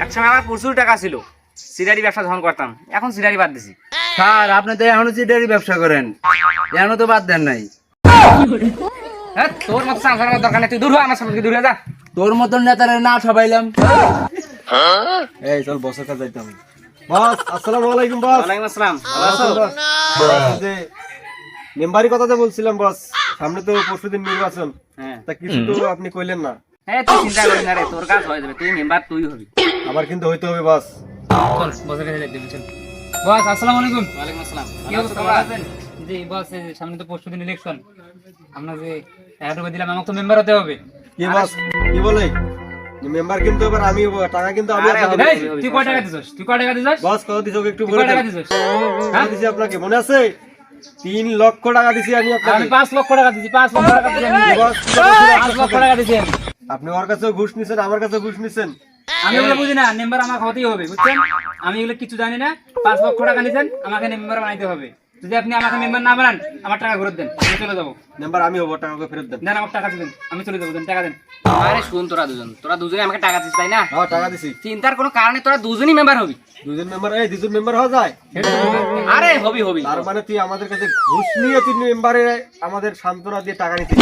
একসময় আমার প্রচুর টাকা ছিল, সিগারি ব্যবসা যখন করতাম, এখন সিগারি বাদ দিছি। স্যার আপনি তো এখনো চিটারি ব্যবসা করেন, এখনো তো বাদ দেন নাই। হ্যাঁ, তোর মতো সংসার আমার দরকার নেই, তুই দূর হ আমার সামনে থেকে, দূরে যা। তোর মতন নেতারে না সবাইলাম। এই চল বসের কাছে যাইতাম। বস আসসালামু আলাইকুম বস। ওয়ালাইকুম আসসালাম, ভালো আছো? যে মেম্বারি কথা যে বলছিলাম বস, সামনে তো পরশুদিন নির্বাচন, হ্যাঁ তা কিছু তো আপনি কইলেন না। হ্যাঁ, তুই চিন্তা করিস না রে, তোর কাজ হয়ে যাবে, তুই মেম্বার তুই হবি। আবার কিন্তু হইতে হবে বস। চল বসে কাছে যাইতে চল। বস আসসালামু আলাইকুম। ওয়ালাইকুম আসসালাম, কি অবস্থা, ভালো আছেন? জি বস, এই যে সামনে তো পরশুদিন ইলেকশন, আমরা যে 1,000 টাকা দিলাম, আমাকে তো মেম্বার হতে হবে। কি বস কি বলে, মেম্বার কিন্তু এবার আমি হবো, টাকা কিন্তু আমি আরে আপনাকে হবে, এই, দেব। তুই কয় টাকা দিছস? তুই কয় টাকা দিছস? বস কত দিছো একটু তুই বলে কয় টাকা দেন। দিছস? কত দিছি আপনাকে মনে আছে? 3 লক্ষ টাকা দিছি আমি আমি আপনাকে। 5 লক্ষ টাকা দিছি, 5 লক্ষ টাকা দিছি আমি। বস, 5 লক্ষ টাকা দিছি আমি। আপনি ওর কাছে ঘুষ নিছেন, আমার কাছে ঘুষ নিছেন। আমি এগুলো বুঝি না, মেম্বার আমাকে হতেই হবে, বুঝছেন? আমি এগুলো কিছু জানি না। 5 লক্ষ টাকা নিছেন, আমাকে মেম্বার বানাইতে হবে। যদি আপনি আমাকে মেম্বার না বানান, আমার টাকা ঘুরত দেন, আমি চলে যাবো। মেম্বার আমি হবো, টাকা ফেরত দেন। দেন আমার টাকা দেন, আমি চলে যাবো, দেন টাকা দেন। আরে শুন, তোরা দুজনে আমাকে টাকা দিস তাই না? হ্যাঁ টাকা দিছি। চিন্তার কোনো কারণে তোরা দুজনই মেম্বার হবি। দুজন মেম্বার, এই দুজন মেম্বার হওয়া যায়? আরে হবি হবি। তার মানে তুই আমাদের কাছে ঘুষ নিয়ে তুই মেম্বারে আমাদের সান্ত্বনা দিয়ে টাকা নিতে